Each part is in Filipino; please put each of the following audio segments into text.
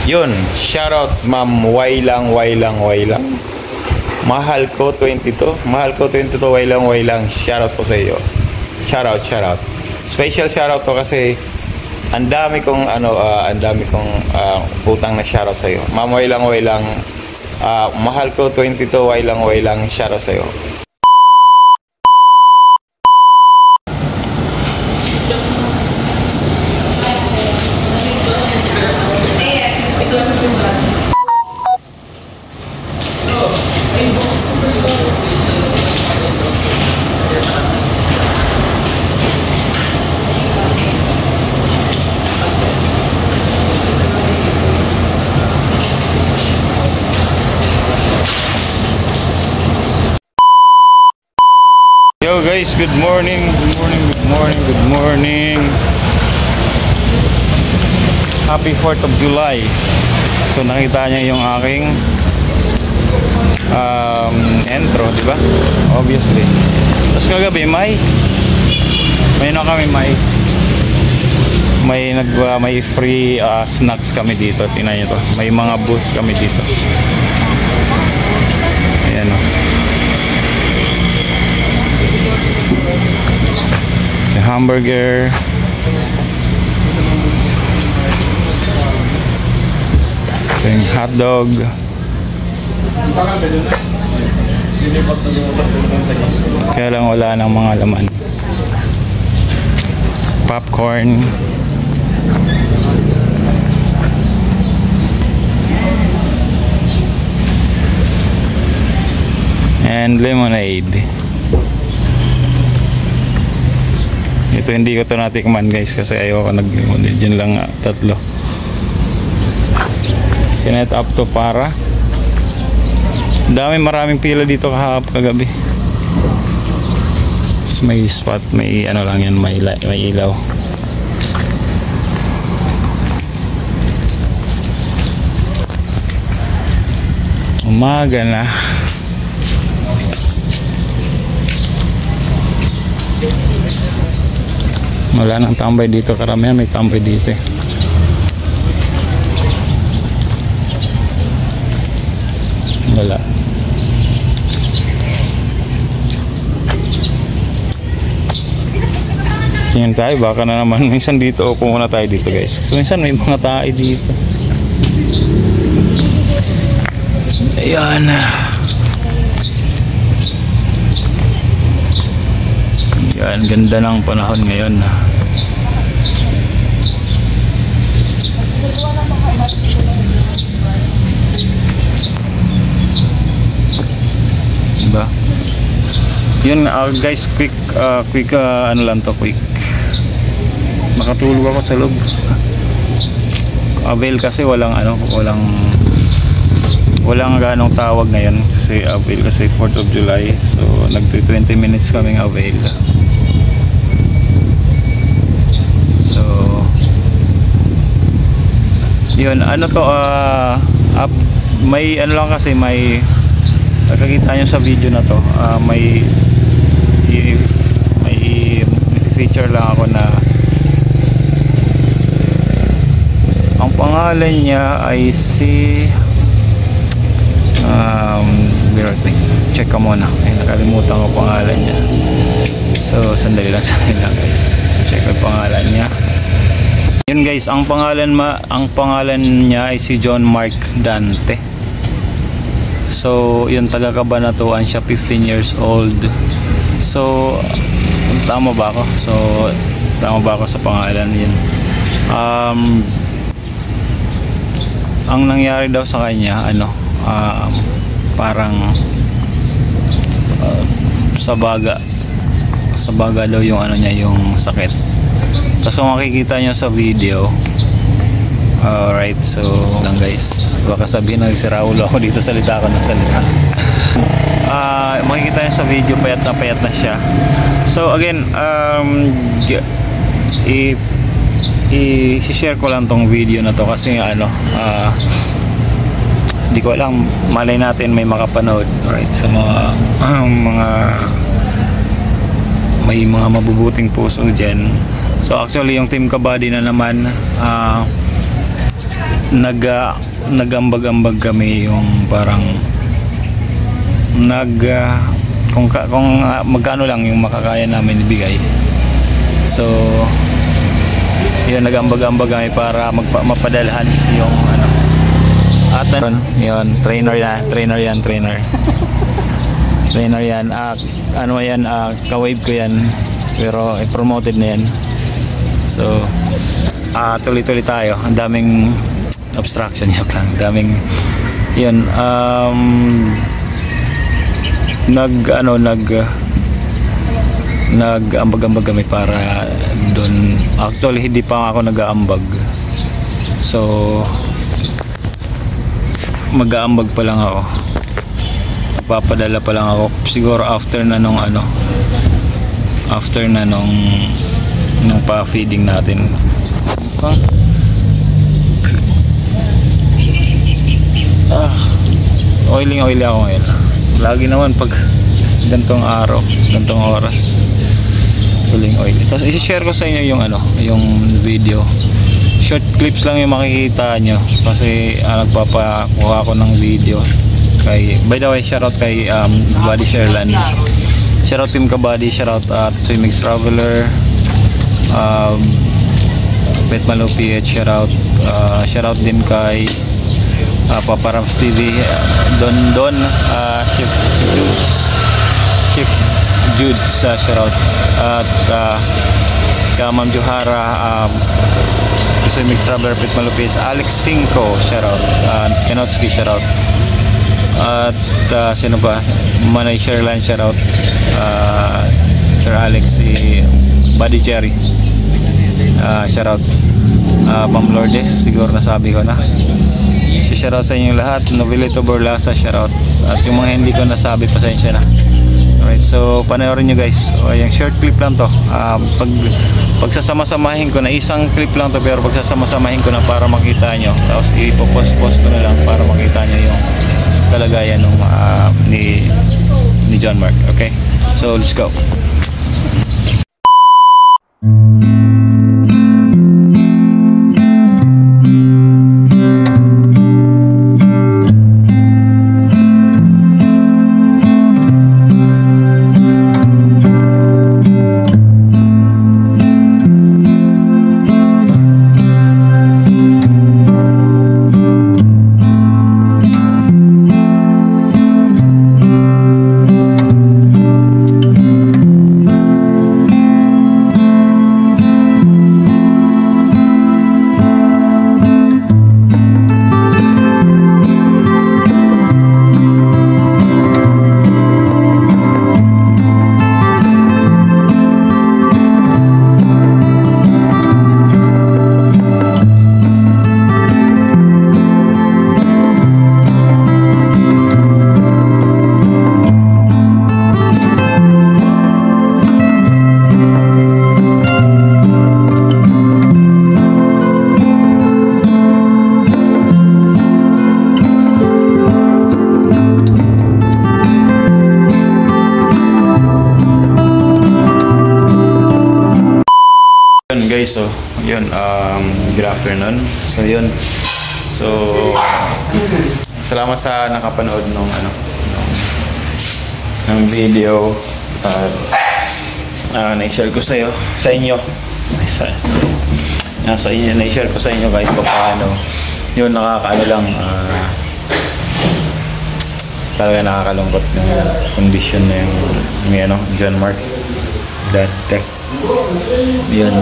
Yun, shoutout ma'am Wailang. Mahal ko 22, Wailang. Shoutout po sa iyo. Shoutout. Special shoutout to kasi ang dami kong utang na shoutout sa iyo. Ma'am Wailang, mahal ko 22, Wailang. Shoutout sa iyo. Yo guys, good morning. Happy 4th of July. So nakita niya yung aking intro, di ba? Obviously. Tapos kagabi may free snacks kami dito. Tingnan niyo to. May mga booth kami dito. Ayan o. Sa hamburger, ito yung hotdog, kaya lang wala ng mga laman. Popcorn, and lemonade. Ito hindi ko ito natikman guys kasi ayoko nag-lemonade. Yun lang tatlo. Sinet up to para. Maraming pila dito kagabi. May spot, may ano lang yan, may ilaw. Umaga na. Wala nang tambay dito, karamihan may tambay dito eh. Wala. Tingnan tayo, baka na naman minsan dito o muna tayo dito guys. So minsan may mga tayo dito. Ayan. Yan, ganda ng panahon ngayon. Diba? Yun guys, quick ano lang to, quick. Nakatulog ako sa loob. Avail kasi walang ganong tawag ngayon kasi avail kasi 4th of July. So nag 20 minutes kaming avail. Yun, ano to, may ano lang kasi, may nakakita nyo sa video na to, may feature lang ako na ang pangalan niya ay si check ka muna, ay nakalimutan ko pangalan niya. So sandali lang guys, check ko pangalan niya. Yun guys, ang pangalan niya ay si John Mark Dante. So yun, taga Cabanatuan siya, 15 years old. So tama ba ako? So tama ba ako sa pangalan yun? Ang nangyari daw sa kanya, parang sa baga sa baga daw yung ano niya, yung sakit. Tapos kung makikita nyo sa video, alright, so lang guys, baka sabihin na si Raul ako dito, salita ako ng salita. Makikita nyo sa video, payat na siya. So again, i-share ko lang tong video na to kasi ano, di ko alam, malay natin may makapanood, right, sa mga may mga mabubuting puso dyan. So actually yung Team Kabady na naman, nag-ambag-ambag kami, yung parang kung magkano lang yung makakaya namin ibigay. So yun, nag-ambag-ambag kami para mapadalhan yung ano. At yun, trainer yan. Ano yan, ka-wave ko yan, pero promoted na yan. So tuloy-tuloy tayo. Ang daming obstruction, joke lang. Daming yun, nag-ambag-ambag kami para doon. Actually hindi pa ako nag-aambag, so mag-aambag pa lang ako, papadala pa lang ako siguro after na nung pa-feeding natin. Oily ako ngayon. Lagi naman pag gantong araw, gantong oras, tuling oil. Tapos i-share ko sa inyo yung video. Short clips lang yung makikita nyo kasi nagpapakuha ko ng video kay, by the way, shoutout kay Buddy Sherland, shoutout Team Kabady, shoutout at Swimmix Traveler, Pet Malo PH, shoutout din kay Paparams TV, Don Chef Judes, shoutout, at Ma'am Johara, Swimmix Traveler, Pet Malo PH, Alex Cinco, shoutout, Kenotsky, shoutout, at sino ba, Manay Sherland, shoutout, Sir Alex, Buddy Cherry, shoutout, Ma'am Lourdes, siguro nasabi ko na. Shoutout sa inyong lahat. Novelito Borlasa, shoutout. At yung mga hindi ko nasabi, pasensya na. Alright, so panoorin nyo guys. Yung short clip lang to. Pagsasama-samahin ko na, isang clip lang to, pero pagsasama-samahin ko na para makita nyo. Tapos ipopost ko na lang para makita nyo yung kalagayan ng ni John Mark. Okay, so let's go. Guys, so yun, good afternoon. So yun, so salamat sa nakapanood ng video at na-share ko sa inyo na-share ko sa inyo kahit pa paano. Yun, nakakaano lang, talaga nakakalungkot ng condition na yung John Mark that tech. Yun,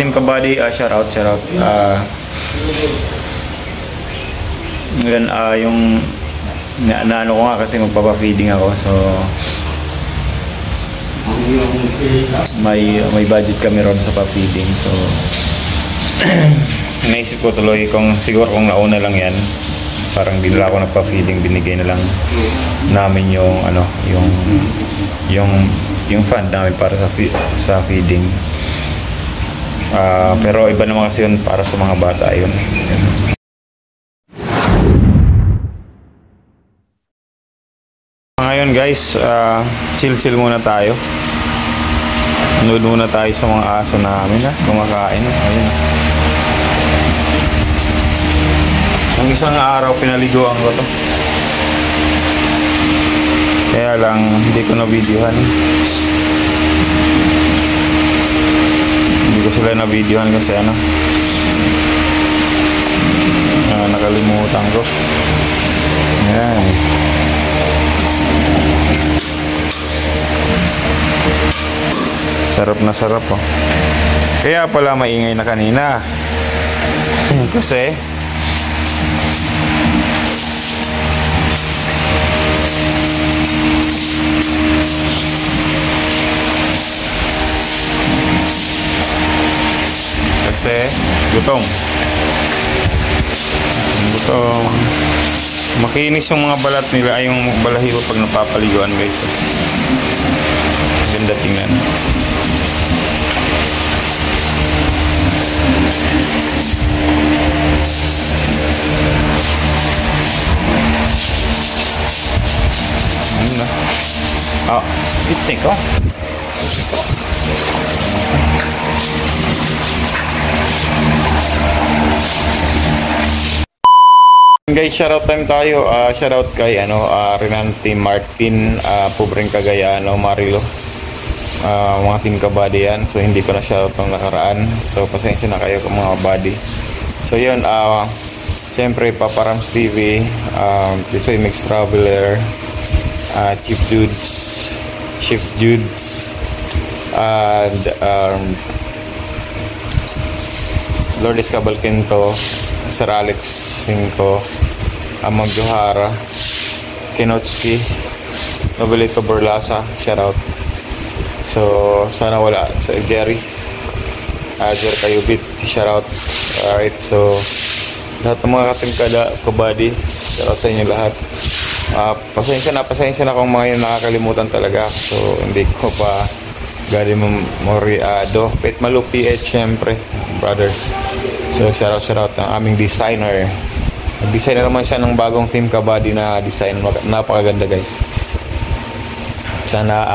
Team Kabady, shout out. Yun, yung naano ko nga kasi magpapa-feeding ako, so may budget kami ron sa pa-feeding. So naisip ko tuloy siguro kung nauna lang yan, parang di nila ako nagpa-feeding, binigay na lang namin yung yung fund namin para sa feeding. Pero iba naman kasi yun para sa mga bata yun. Ngayon guys, chill muna tayo. Nood muna tayo sa mga aso namin ha, kumakain. Ayun. Ang isang araw pinaliguan ko to. Kaya lang hindi ko na-videohan. Hindi ko sila na-videohan kasi nakalimutan ko. Ayan. Sarap na sarap oh. Kaya pala maingay na kanina. Kasi gutom. Makinis yung mga balat nila, ay yung balahibo pag napapaliguan guys. Ganda tingnan. Itik oh. Guys, shoutout time tayo. Shoutout kay Renante Martin, Pobreng Cagayan, Marilo. Mga team kabady yan. So hindi ko na shoutout ng nakaraan. So pasensya na kayo mga kabady. So yun, siyempre Paparams TV, Tisoy Mix Traveler, Chief Judes, and Lourdes Cabalquinto, Sir Alex Cinco, Amang Johara, Kinotski, Novelito Borlasa, shoutout. So sana wala sa Jerry, Jer Kayubit, shoutout. Alright, so lahat ng mga katim kabady, shoutout sa inyo lahat. Pasensya na kung mga yun nakakalimutan talaga. So hindi ko pa gali memoriado. Pet Malu PH syempre, brother. So shoutout ng aming designer. Nag-design naman siya ng bagong team kabady na design. Napakaganda guys. Sana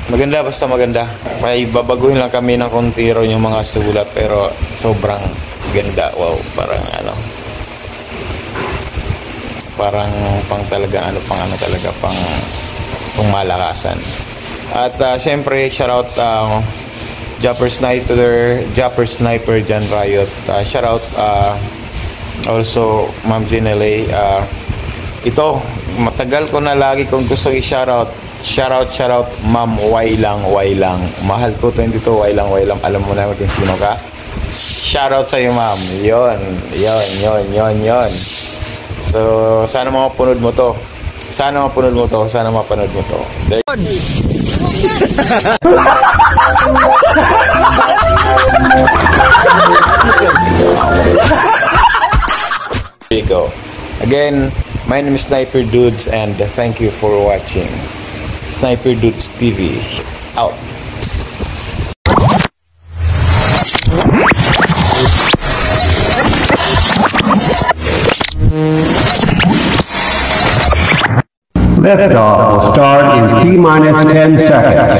maganda, basta maganda. May babaguhin lang kami ng konti ron yung mga sulat, pero sobrang ganda. Wow, parang parang pang malakasan. At syempre shoutout Japper Sniper Jan Riot. Shoutout also Ma'am Ginelay. Ito matagal ko na lagi kong gusto i-shoutout. Shoutout Ma'am Wailang. Mahal ko 22 Wailang. Alam mo na kung sino ka. Shoutout sa iyo ma'am. Yon. So sana mapanood mo to. Sana mapanood mo to. There you go. Again, my name is Sniper Dudes and thank you for watching. Sniper Dudes TV out. Liftoff will start in T-minus 10 seconds.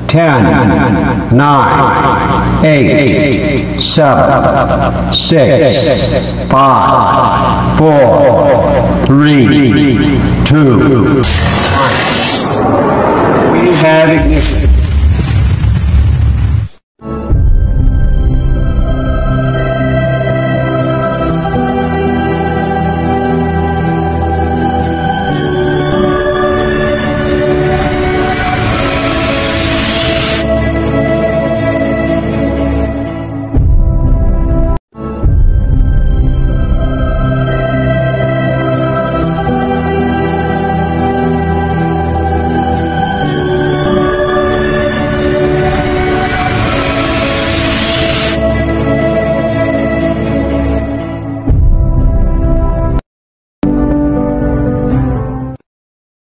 10, 9, 8, 7, 6, 5, 4, 3, 2, 1. We have ignition.